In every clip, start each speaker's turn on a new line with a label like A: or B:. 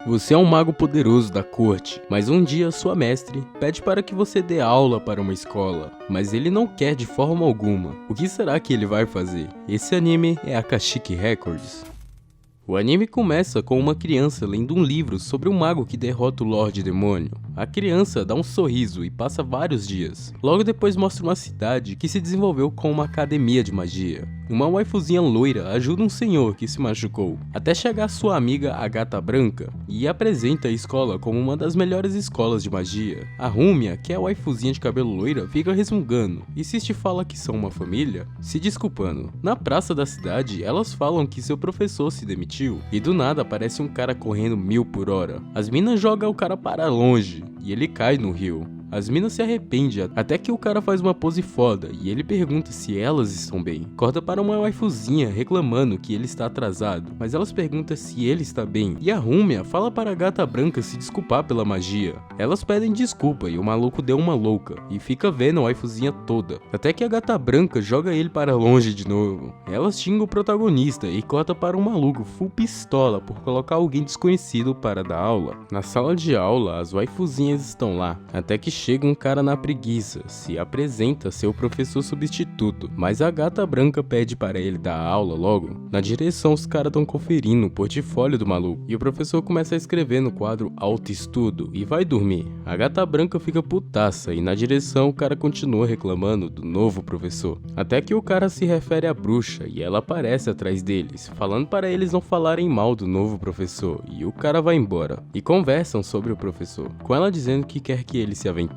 A: Você é um mago poderoso da corte, mas um dia sua mestre pede para que você dê aula para uma escola, mas ele não quer de forma alguma. O que será que ele vai fazer? Esse anime é Akashic Records. O anime começa com uma criança lendo um livro sobre um mago que derrota o Lorde Demônio. A criança dá um sorriso e passa vários dias. Logo depois mostra uma cidade que se desenvolveu com uma academia de magia. Uma waifuzinha loira ajuda um senhor que se machucou, até chegar sua amiga a Gata Branca, e apresenta a escola como uma das melhores escolas de magia. A Rumia, que é a waifuzinha de cabelo loira, fica resmungando, e Sist fala que são uma família, se desculpando. Na praça da cidade, elas falam que seu professor se demitiu, e do nada aparece um cara correndo 1000 por hora. As minas jogam o cara para longe, e ele cai no rio. As minas se arrependem, até que o cara faz uma pose foda e ele pergunta se elas estão bem. Corta para uma waifuzinha reclamando que ele está atrasado, mas elas perguntam se ele está bem. E a Rumia fala para a Gata Branca se desculpar pela magia. Elas pedem desculpa e o maluco deu uma louca e fica vendo a waifuzinha toda. Até que a Gata Branca joga ele para longe de novo. Elas xingam o protagonista e corta para um maluco full pistola por colocar alguém desconhecido para dar aula. Na sala de aula, as waifuzinhas estão lá, até que chega um cara na preguiça, se apresenta seu professor substituto, mas a Gata Branca pede para ele dar aula logo. Na direção, os caras estão conferindo o portfólio do maluco, e o professor começa a escrever no quadro autoestudo e vai dormir. A Gata Branca fica putaça e na direção o cara continua reclamando do novo professor, até que o cara se refere à bruxa e ela aparece atrás deles, falando para eles não falarem mal do novo professor, e o cara vai embora, e conversam sobre o professor, com ela dizendo que quer que ele se aventure.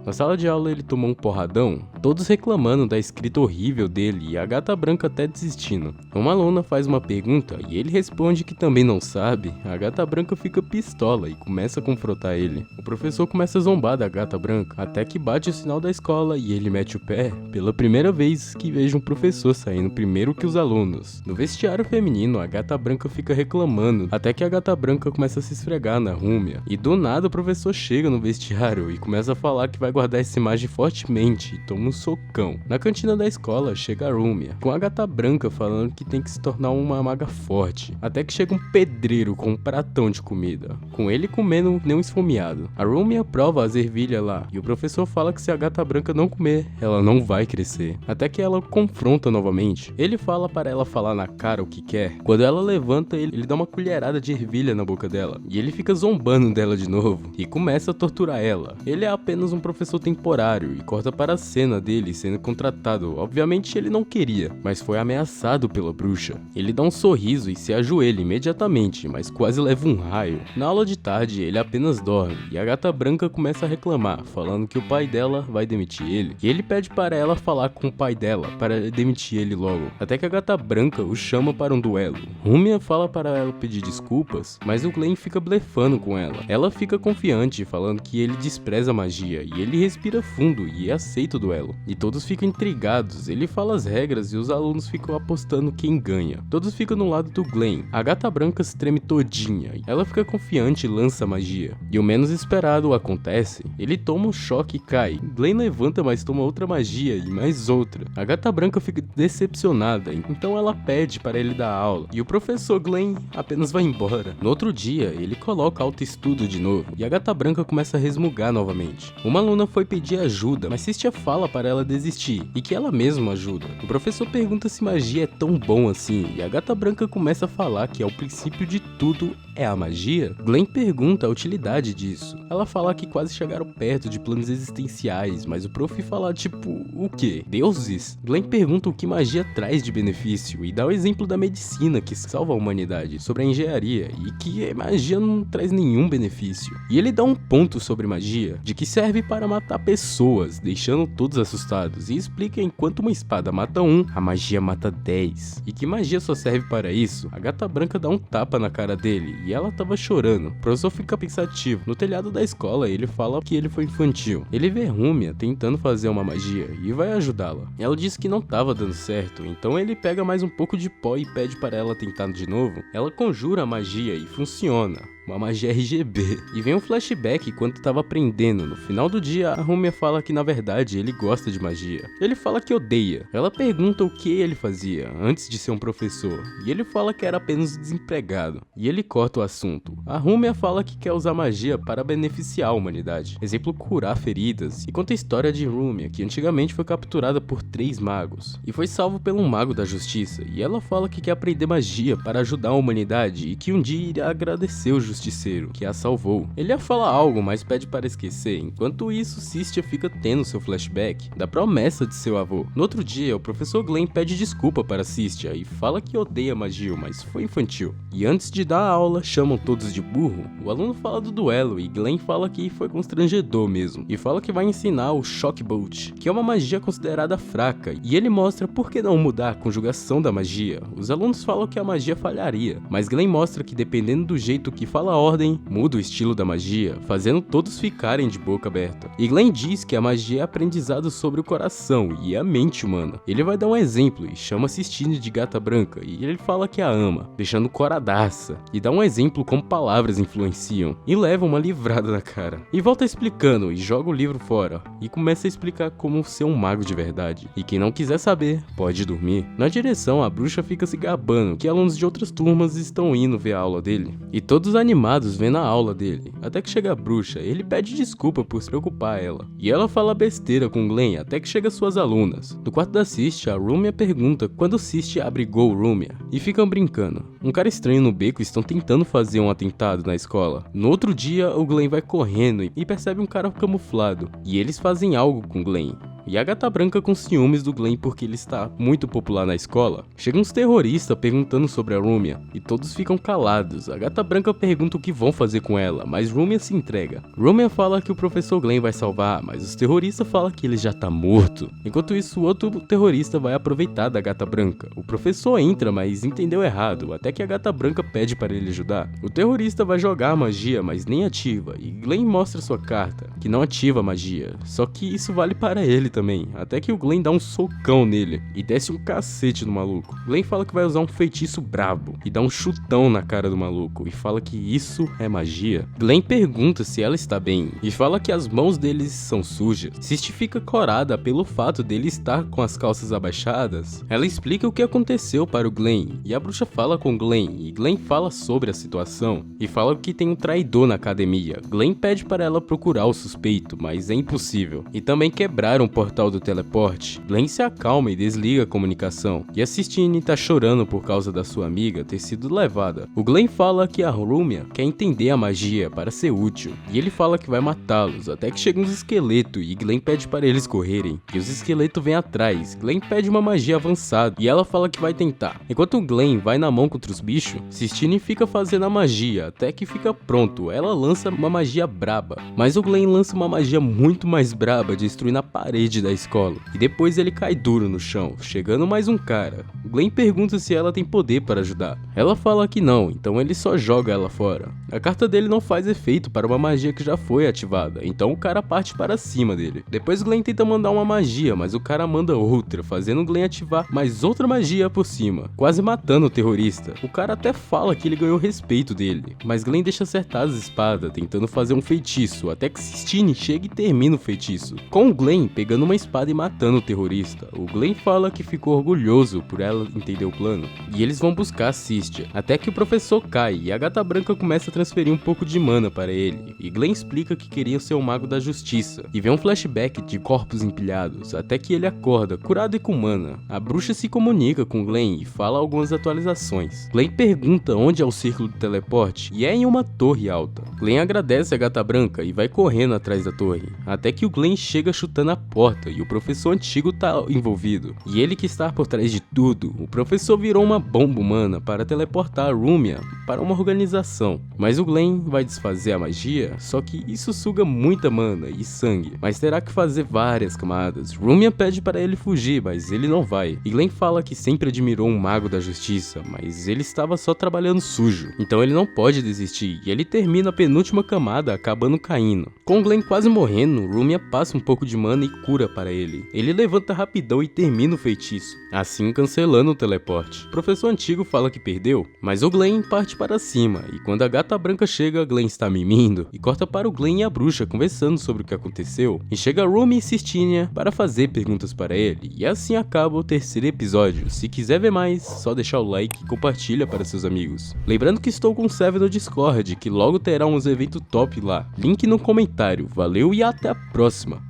A: Na sala de aula ele tomou um porradão, todos reclamando da escrita horrível dele e a Gata Branca até desistindo. Uma aluna faz uma pergunta e ele responde que também não sabe. A Gata Branca fica pistola e começa a confrontar ele. O professor começa a zombar da Gata Branca, até que bate o sinal da escola e ele mete o pé. Pela primeira vez que vejo um professor saindo primeiro que os alunos. No vestiário feminino, a Gata Branca fica reclamando, até que a Gata Branca começa a se esfregar na Rumia. E do nada o professor chega no vestiário e começa a falar que vai guardar essa imagem fortemente e toma um socão. Na cantina da escola chega a Rumia, com a Gata Branca falando que tem que se tornar uma maga forte, até que chega um pedreiro com um pratão de comida, com ele comendo nem um esfomeado. A Rumia prova as ervilhas lá, e o professor fala que se a Gata Branca não comer, ela não vai crescer, até que ela confronta novamente. Ele fala para ela falar na cara o que quer. Quando ela levanta, ele dá uma colherada de ervilha na boca dela, e ele fica zombando dela de novo, e começa a torturar ela. Ele é apenas um professor temporário e corta para a cena dele sendo contratado. Obviamente ele não queria, mas foi ameaçado pela bruxa. Ele dá um sorriso e se ajoelha imediatamente, mas quase leva um raio. Na aula de tarde ele apenas dorme e a Gata Branca começa a reclamar, falando que o pai dela vai demitir ele. E ele pede para ela falar com o pai dela para demitir ele logo, até que a Gata Branca o chama para um duelo. Rumia fala para ela pedir desculpas, mas o Glenn fica blefando com ela. Ela fica confiante, falando que ele despreza a magia, e ele respira fundo e aceita o duelo. E todos ficam intrigados, ele fala as regras e os alunos ficam apostando quem ganha. Todos ficam no lado do Glenn. A Gata Branca se treme todinha, ela fica confiante e lança a magia. E o menos esperado acontece, ele toma um choque e cai. Glenn levanta, mas toma outra magia e mais outra. A Gata Branca fica decepcionada, então ela pede para ele dar aula, e o professor Glenn apenas vai embora. No outro dia, ele coloca autoestudo de novo, e a Gata Branca começa a resmungar novamente. Uma aluna foi pedir ajuda, mas Sistia fala para ela desistir e que ela mesma ajuda. O professor pergunta se magia é tão bom assim e a Gata Branca começa a falar que o princípio de tudo é a magia. Glenn pergunta a utilidade disso. Ela fala que quase chegaram perto de planos existenciais, mas o prof fala tipo, o quê? Deuses? Glenn pergunta o que magia traz de benefício e dá o exemplo da medicina que salva a humanidade, sobre a engenharia e que magia não traz nenhum benefício. E ele dá um ponto sobre magia, de que serve para matar pessoas, deixando todos assustados, e explica enquanto uma espada mata um, a magia mata 10, e que magia só serve para isso. A Gata Branca dá um tapa na cara dele, e ela tava chorando. O professor fica pensativo. No telhado da escola, ele fala que ele foi infantil. Ele vê Rumia tentando fazer uma magia, e vai ajudá-la. Ela diz que não tava dando certo, então ele pega mais um pouco de pó e pede para ela tentar de novo. Ela conjura a magia e funciona. uma magia RGB. E vem um flashback enquanto tava aprendendo. No final do dia, a Rumia fala que na verdade ele gosta de magia. Ele fala que odeia. Ela pergunta o que ele fazia antes de ser um professor, e ele fala que era apenas desempregado. E ele corta o assunto. A Rumia fala que quer usar magia para beneficiar a humanidade. Exemplo, curar feridas. E conta a história de Rumia, que antigamente foi capturada por 3 magos e foi salvo por um mago da justiça. E ela fala que quer aprender magia para ajudar a humanidade e que um dia irá agradecer o justiceiro que a salvou. Ele ia falar algo, mas pede para esquecer. Enquanto isso, Sistia fica tendo seu flashback da promessa de seu avô. No outro dia, o professor Glenn pede desculpa para Sistia e fala que odeia magia, mas foi infantil. E antes de dar a aula, chamam todos de burro. O aluno fala do duelo e Glenn fala que foi constrangedor mesmo. E fala que vai ensinar o Shock Bolt, que é uma magia considerada fraca. E ele mostra por que não mudar a conjugação da magia. Os alunos falam que a magia falharia, mas Glenn mostra que dependendo do jeito que fala a ordem, muda o estilo da magia, fazendo todos ficarem de boca aberta. E Glenn diz que a magia é aprendizado sobre o coração e a mente humana. Ele vai dar um exemplo e chama Sistine de gata branca e ele fala que a ama, deixando coradaça. E dá um exemplo como palavras influenciam e leva uma livrada na cara. E volta explicando e joga o livro fora e começa a explicar como ser um mago de verdade. E quem não quiser saber, pode dormir. Na direção, a bruxa fica se gabando que alunos de outras turmas estão indo ver a aula dele. E todos animados vendo a aula dele. Até que chega a bruxa, ele pede desculpa por se preocupar a ela. E ela fala besteira com Glenn até que chega suas alunas. No quarto da Sistia, a Rumia pergunta quando Sistia abrigou Rumia. E ficam brincando. Um cara estranho no beco estão tentando fazer um atentado na escola. No outro dia, o Glenn vai correndo e percebe um cara camuflado. E eles fazem algo com Glenn. E a gata branca com ciúmes do Glenn porque ele está muito popular na escola. Chegam uns terroristas perguntando sobre a Rumia e todos ficam calados. A gata branca pergunta o que vão fazer com ela, mas Rumia se entrega. Rumia fala que o professor Glenn vai salvar, mas os terroristas falam que ele já tá morto. Enquanto isso, o outro terrorista vai aproveitar da gata branca. O professor entra, mas entendeu errado, até que a gata branca pede para ele ajudar. O terrorista vai jogar a magia, mas nem ativa, e Glenn mostra sua carta, que não ativa a magia, só que isso vale para ele também, até que o Glenn dá um socão nele e desce um cacete no maluco. Glenn fala que vai usar um feitiço brabo e dá um chutão na cara do maluco e fala que isso é magia. Glenn pergunta se ela está bem e fala que as mãos deles são sujas. Sistia fica corada pelo fato dele estar com as calças abaixadas. Ela explica o que aconteceu para o Glenn e a bruxa fala com Glenn e Glenn fala sobre a situação e fala que tem um traidor na academia. Glenn pede para ela procurar o suspeito, mas é impossível. E também quebraram o portal do teleporte. Glenn se acalma e desliga a comunicação. E a Sistine tá chorando por causa da sua amiga ter sido levada. O Glenn fala que a Rumia quer entender a magia para ser útil. E ele fala que vai matá-los, até que chegam uns esqueletos e Glenn pede para eles correrem. E os esqueletos vêm atrás. Glenn pede uma magia avançada e ela fala que vai tentar. Enquanto o Glenn vai na mão contra os bichos, Sistine fica fazendo a magia, até que fica pronto. Ela lança uma magia braba. Mas o Glenn lança uma magia muito mais braba, destruindo a parede da escola. E depois ele cai duro no chão, chegando mais um cara. O Glenn pergunta se ela tem poder para ajudar. Ela fala que não, então ele só joga ela fora. A carta dele não faz efeito para uma magia que já foi ativada, então o cara parte para cima dele. Depois Glenn tenta mandar uma magia, mas o cara manda outra, fazendo Glenn ativar mais outra magia por cima, quase matando o terrorista. O cara até fala que ele ganhou o respeito dele, mas Glenn deixa acertar as espadas, tentando fazer um feitiço, até que Sistine chega e termina o feitiço, com o Glenn pegando uma espada e matando o terrorista. O Glenn fala que ficou orgulhoso por ela entender o plano, e eles vão buscar a Sistia, até que o professor cai e a gata branca começa a transferir um pouco de mana para ele, e Glenn explica que queria ser o mago da justiça, e vê um flashback de corpos empilhados, até que ele acorda, curado e com mana. A bruxa se comunica com Glenn e fala algumas atualizações. Glenn pergunta onde é o círculo do teleporte, e é em uma torre alta. Glenn agradece a gata branca e vai correndo atrás da torre, até que o Glenn chega chutando a porta e o professor antigo tá envolvido. E ele que está por trás de tudo, o professor virou uma bomba humana para teleportar a Rumia para uma organização. Mas o Glenn vai desfazer a magia, só que isso suga muita mana e sangue, mas terá que fazer várias camadas. Rumia pede para ele fugir, mas ele não vai. E Glenn fala que sempre admirou um mago da justiça, mas ele estava só trabalhando sujo, então ele não pode desistir, e ele termina a penúltima camada acabando caindo. Com Glenn quase morrendo, Rumia passa um pouco de mana e cura armadura para ele. Ele levanta rapidão e termina o feitiço, assim cancelando o teleporte. O professor antigo fala que perdeu, mas o Glenn parte para cima, e quando a gata branca chega, Glenn está mimindo, e corta para o Glenn e a bruxa conversando sobre o que aconteceu, e chega Rumi e Cistinha para fazer perguntas para ele, e assim acaba o terceiro episódio. Se quiser ver mais, só deixar o like e compartilha para seus amigos. Lembrando que estou com um server no Discord, que logo terá uns eventos top lá. Link no comentário. Valeu e até a próxima!